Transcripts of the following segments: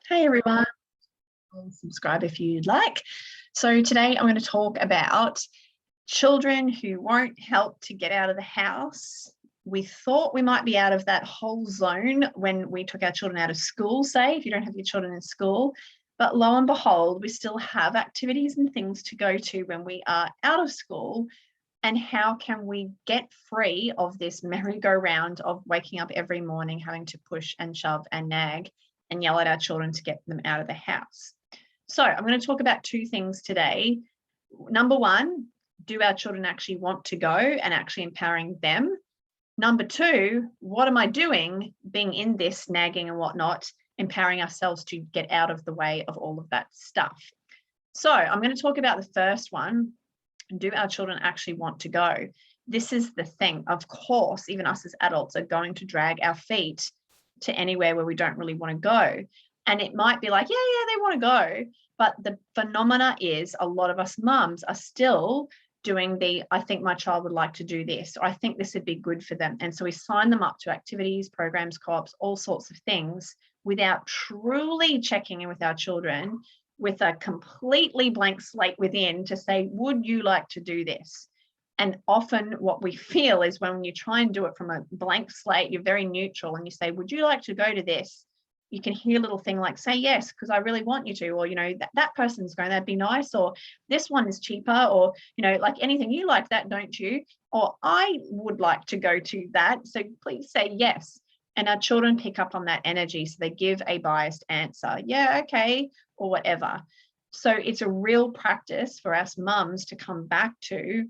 Hey everyone, subscribe if you'd like. So today I'm going to talk about children who won't help to get out of the house. We thought we might be out of that whole zone when we took our children out of school, say, if you don't have your children in school. But lo and behold, we still have activities and things to go to when we are out of school. And how can we get free of this merry-go-round of waking up every morning, having to push and shove and nag and yell at our children to get them out of the house? So I'm going to talk about two things today. Number one, do our children actually want to go, and actually empowering them? Number two, what am I doing being in this nagging and whatnot, empowering ourselves to get out of the way of all of that stuff? So I'm going to talk about the first one. Do our children actually want to go? This is the thing. Of course, even us as adults are going to drag our feet to anywhere where we don't really want to go. And it might be like, yeah, they want to go. But the phenomena is a lot of us mums are still doing I think my child would like to do this, or I think this would be good for them. And so we sign them up to activities, programs, co-ops, all sorts of things without truly checking in with our children with a completely blank slate within to say, would you like to do this? And often what we feel is when you try and do it from a blank slate, you're very neutral and you say, would you like to go to this? You can hear a little thing like, say yes, because I really want you to, or, that person's going, that'd be nice, or this one is cheaper, or, like anything, you like that, don't you? Or I would like to go to that. So please say yes. And our children pick up on that energy. So they give a biased answer. Yeah, okay, or whatever. So it's a real practice for us mums to come back to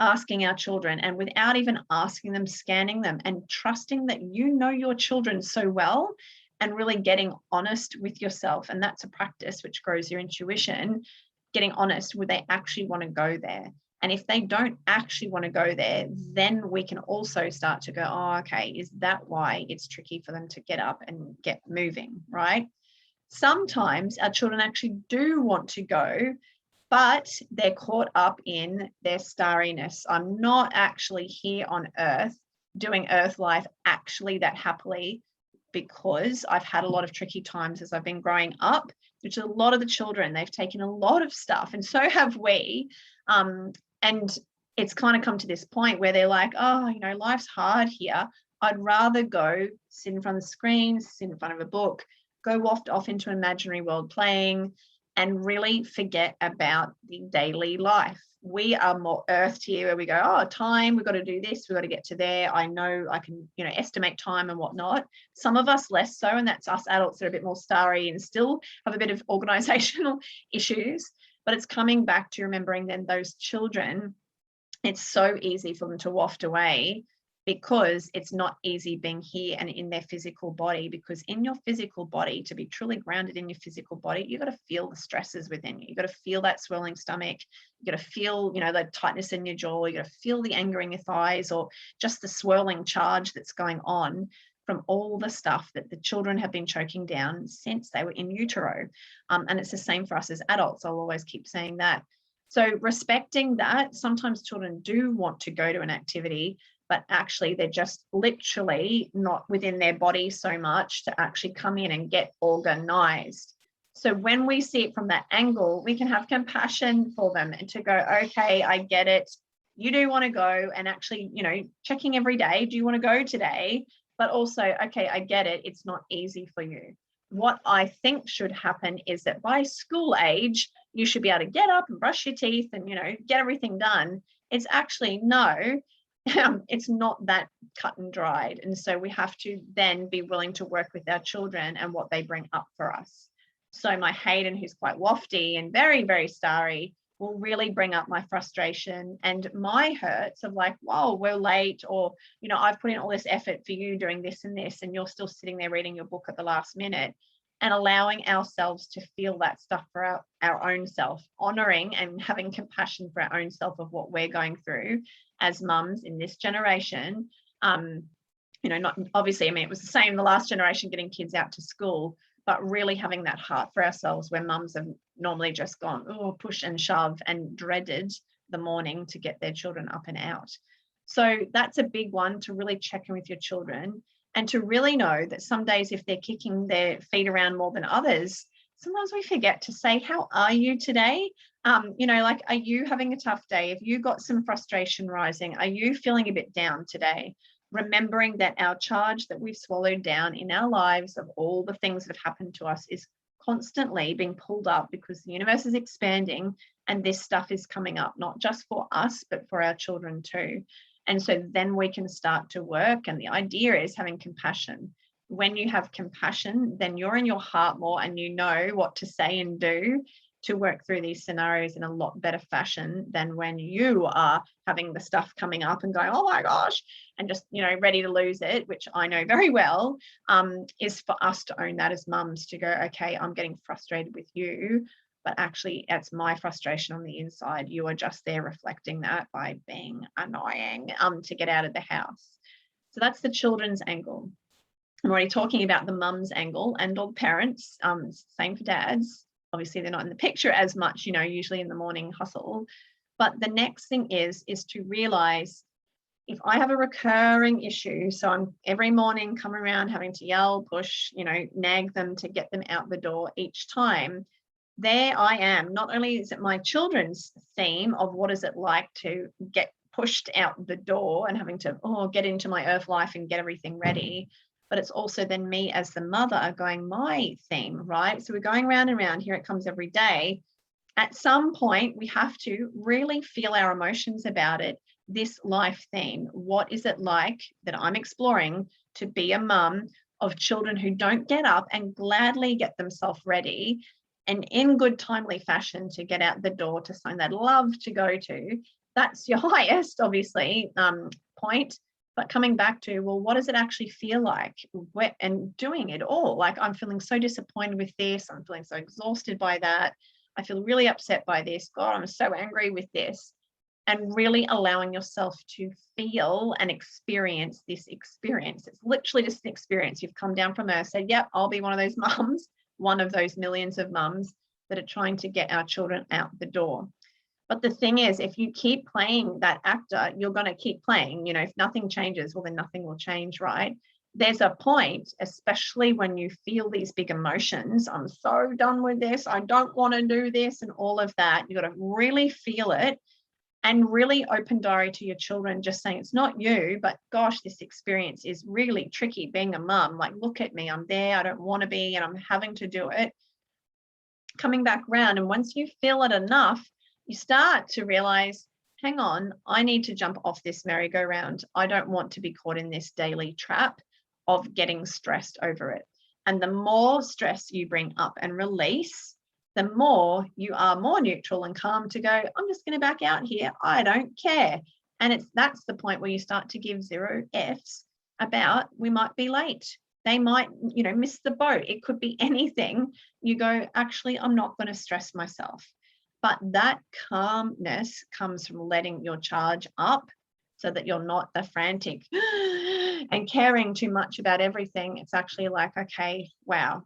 asking our children, and without even asking them, scanning them and trusting that you know your children so well, and really getting honest with yourself. And that's a practice which grows your intuition, getting honest, would they actually want to go there? And if they don't actually want to go there, then we can also start to go, oh, okay, is that why it's tricky for them to get up and get moving, right? Sometimes our children actually do want to go, but they're caught up in their starriness. I'm not actually here on earth doing earth life actually that happily, because I've had a lot of tricky times as I've been growing up, which a lot of the children, they've taken a lot of stuff, and so have we. And it's kind of come to this point where they're like, oh, life's hard here. I'd rather go sit in front of the screen, sit in front of a book, go waft off into an imaginary world playing, and really forget about the daily life. We are more earthed here, where we go, oh, time, we've got to do this, we've got to get to there. I know I can, estimate time and whatnot. Some of us less so, and that's us adults that are a bit more starry and still have a bit of organizational issues. But it's coming back to remembering then those children, it's so easy for them to waft away, because it's not easy being here and in their physical body. Because in your physical body, to be truly grounded in your physical body, you've got to feel the stresses within you. You've got to feel that swelling stomach. You've got to feel, the tightness in your jaw. You've got to feel the anger in your thighs, or just the swirling charge that's going on from all the stuff that the children have been choking down since they were in utero. And it's the same for us as adults. I'll always keep saying that. So respecting that, sometimes children do want to go to an activity, but actually they're just literally not within their body so much to actually come in and get organized. So when we see it from that angle, we can have compassion for them and to go, okay, I get it. You do want to go, and actually, checking every day, do you want to go today? But also, okay, I get it. It's not easy for you. What I think should happen is that by school age, you should be able to get up and brush your teeth and, get everything done. It's actually no. It's not that cut and dried. And so we have to then be willing to work with our children and what they bring up for us. So my Hayden, who's quite wafty and very, very starry, will really bring up my frustration and my hurts of like, whoa, we're late, or, I've put in all this effort for you doing this and this, and you're still sitting there reading your book at the last minute. And allowing ourselves to feel that stuff for our own self, honoring and having compassion for our own self of what we're going through as mums in this generation. Not obviously, it was the same in the last generation, getting kids out to school, but really having that heart for ourselves, where mums have normally just gone, oh, push and shove, and dreaded the morning to get their children up and out. So that's a big one, to really check in with your children And to really know that some days, if they're kicking their feet around more than others, sometimes we forget to say, how are you today? Like, are you having a tough day? Have you got some frustration rising? Are you feeling a bit down today? Remembering that our charge that we've swallowed down in our lives of all the things that have happened to us is constantly being pulled up, because the universe is expanding and this stuff is coming up, not just for us, but for our children too. And so then we can start to work. And the idea is having compassion. When you have compassion, then you're in your heart more and you know what to say and do to work through these scenarios in a lot better fashion than when you are having the stuff coming up and going, oh my gosh, and just, ready to lose it, which I know very well, is for us to own that as mums, to go, okay, I'm getting frustrated with you, but actually it's my frustration on the inside. You are just there reflecting that by being annoying to get out of the house. So that's the children's angle. I'm already talking about the mum's angle and all the parents, same for dads. Obviously, they're not in the picture as much, usually in the morning hustle. But the next thing is to realize, if I have a recurring issue, so I'm every morning come around having to yell, push, nag them to get them out the door each time, there I am. Not only is it my children's theme of what is it like to get pushed out the door and having to get into my earth life and get everything ready, but it's also then me as the mother going, my theme, right? So we're going round and round. Here it comes every day. At some point, we have to really feel our emotions about it. This life theme, what is it like that I'm exploring to be a mum of children who don't get up and gladly get themselves ready and in good timely fashion to get out the door to something they'd love to go to? That's your highest, obviously, point. But coming back to, well, what does it actually feel like? And doing it all. Like, I'm feeling so disappointed with this. I'm feeling so exhausted by that. I feel really upset by this. God, I'm so angry with this. And really allowing yourself to feel and experience this experience. It's literally just an experience. You've come down from Earth, said, yep, I'll be one of those mums, one of those millions of mums that are trying to get our children out the door. But the thing is, if you keep playing that actor, you're going to keep playing. If nothing changes, well, then nothing will change, right? There's a point, especially when you feel these big emotions. I'm so done with this. I don't want to do this and all of that. You've got to really feel it and really open diary to your children, just saying, it's not you, but gosh, this experience is really tricky being a mum. Like, look at me. I'm there. I don't want to be, and I'm having to do it. Coming back around. And once you feel it enough, you start to realize, hang on, I need to jump off this merry-go-round. I don't want to be caught in this daily trap of getting stressed over it. And the more stress you bring up and release, the more you are more neutral and calm to go, I'm just going to back out here. I don't care. And that's the point where you start to give 0 Fs about, we might be late. They might, miss the boat. It could be anything. You go, actually, I'm not going to stress myself. But that calmness comes from letting your charge up so that you're not the frantic and caring too much about everything. It's actually like, okay, wow,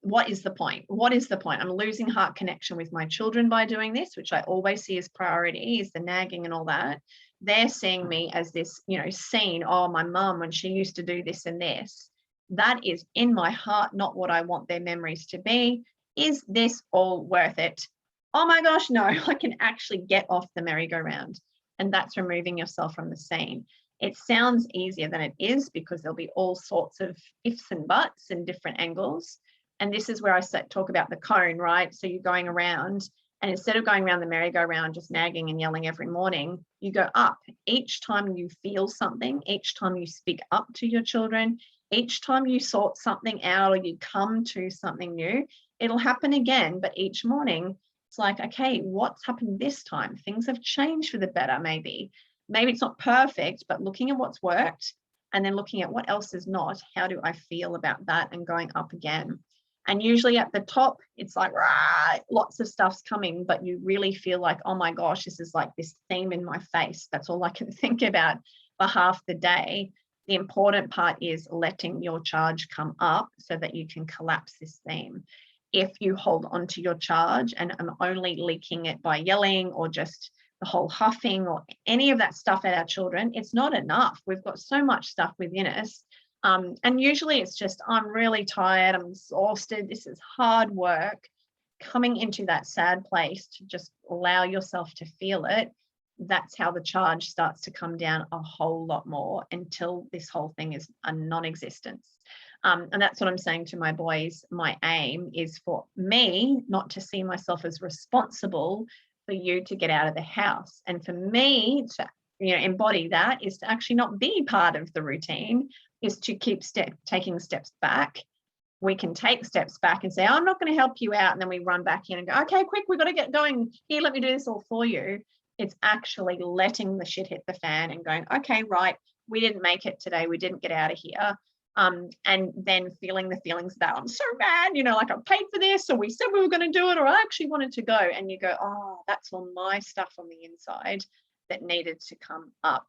what is the point? What is the point? I'm losing heart connection with my children by doing this, which I always see as priority, is the nagging and all that. They're seeing me as this, scene, oh, my mum, when she used to do this and this. That is in my heart, not what I want their memories to be. Is this all worth it? Oh my gosh, no, I can actually get off the merry-go-round. And that's removing yourself from the scene. It sounds easier than it is, because there'll be all sorts of ifs and buts and different angles. And this is where I talk about the cone, right? So you're going around, and instead of going around the merry-go-round, just nagging and yelling every morning, you go up. Each time you feel something, each time you speak up to your children, each time you sort something out or you come to something new, it'll happen again. But each morning, it's like, okay, what's happened this time? Things have changed for the better, maybe. Maybe it's not perfect, but looking at what's worked and then looking at what else is not, how do I feel about that, and going up again. And usually at the top, it's like, rah, lots of stuff's coming, but you really feel like, oh my gosh, this is like this theme in my face. That's all I can think about for half the day. The important part is letting your charge come up so that you can collapse this theme. If you hold on to your charge and I'm only leaking it by yelling or just the whole huffing or any of that stuff at our children, it's not enough. We've got so much stuff within us. And usually it's just, I'm really tired, I'm exhausted, this is hard work. Coming into that sad place to just allow yourself to feel it, that's how the charge starts to come down a whole lot more until this whole thing is a non-existence. And that's what I'm saying to my boys. My aim is for me not to see myself as responsible for you to get out of the house. And for me to embody that is to actually not be part of the routine, is to keep taking steps back. We can take steps back and say, I'm not going to help you out. And then we run back in and go, okay, quick, we've got to get going. Here, let me do this all for you. It's actually letting the shit hit the fan and going, okay, right, we didn't make it today. We didn't get out of here. And then feeling the feelings that I'm so mad, like I paid for this, or we said we were going to do it, or I actually wanted to go. And you go, oh, that's all my stuff on the inside that needed to come up.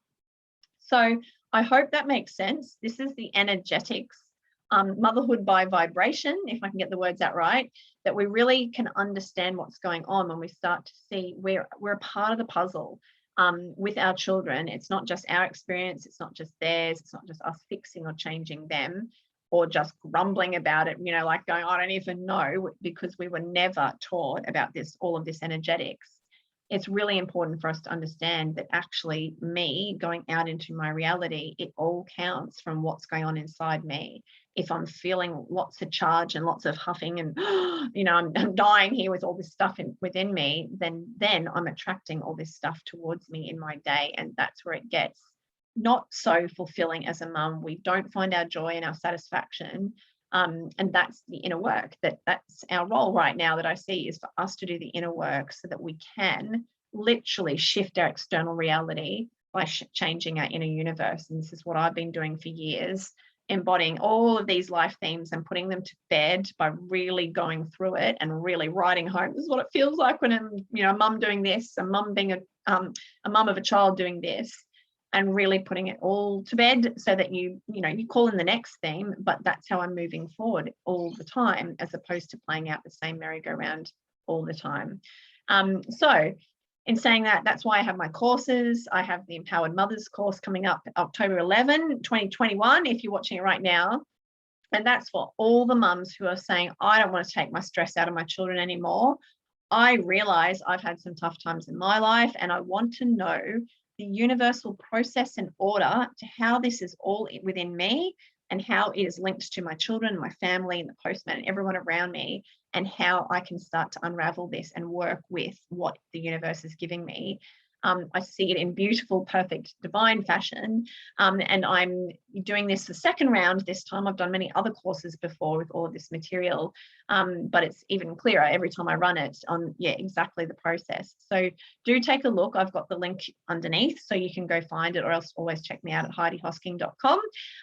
So I hope that makes sense. This is the energetics, motherhood by vibration, if I can get the words out right, that we really can understand what's going on when we start to see we're a part of the puzzle with our children. It's not just our experience, it's not just theirs, it's not just us fixing or changing them or just grumbling about it, like going, I don't even know, because we were never taught about this, all of this energetics. It's really important for us to understand that actually me going out into my reality, it all counts from what's going on inside me. If I'm feeling lots of charge and lots of huffing and, I'm dying here with all this stuff within me, then I'm attracting all this stuff towards me in my day. And that's where it gets not so fulfilling as a mum. We don't find our joy and our satisfaction. And that's the inner work, that's our role right now that I see, is for us to do the inner work so that we can literally shift our external reality by changing our inner universe. And this is what I've been doing for years, embodying all of these life themes and putting them to bed by really going through it and really writing home. This is what it feels like when I'm, a mum doing this, a mum being a mum of a child doing this, and really putting it all to bed so that you call in the next theme, but that's how I'm moving forward all the time, as opposed to playing out the same merry-go-round all the time. So in saying that, that's why I have my courses. I have the Empowered Mothers course coming up October 11, 2021, if you're watching it right now. And that's for all the mums who are saying, I don't want to take my stress out of my children anymore. I realize I've had some tough times in my life, and I want to know the universal process and order to how this is all within me and how it is linked to my children, my family, and the postman and everyone around me, and how I can start to unravel this and work with what the universe is giving me. I see it in beautiful, perfect, divine fashion. And I'm doing this the second round this time. I've done many other courses before with all of this material, but it's even clearer every time I run it on, exactly the process. So do take a look. I've got the link underneath, so you can go find it, or else always check me out at HeidiHosking.com.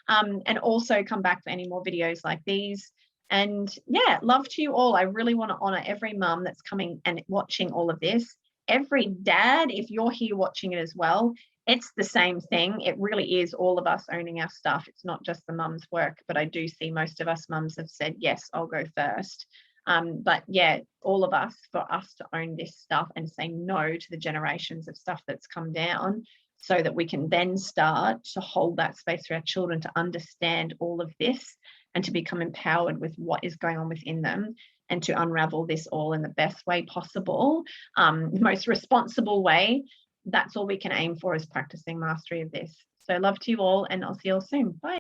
And also come back for any more videos like these. And love to you all. I really want to honor every mum that's coming and watching all of this. Every dad, if you're here watching it as well, it's the same thing. It really is all of us owning our stuff. It's not just the mum's work, but I do see most of us mums have said, yes, I'll go first. But all of us, for us to own this stuff and say no to the generations of stuff that's come down, so that we can then start to hold that space for our children to understand all of this and to become empowered with what is going on within them, and to unravel this all in the best way possible, the most responsible way. That's all we can aim for, is practicing mastery of this. So love to you all, and I'll see you all soon. Bye.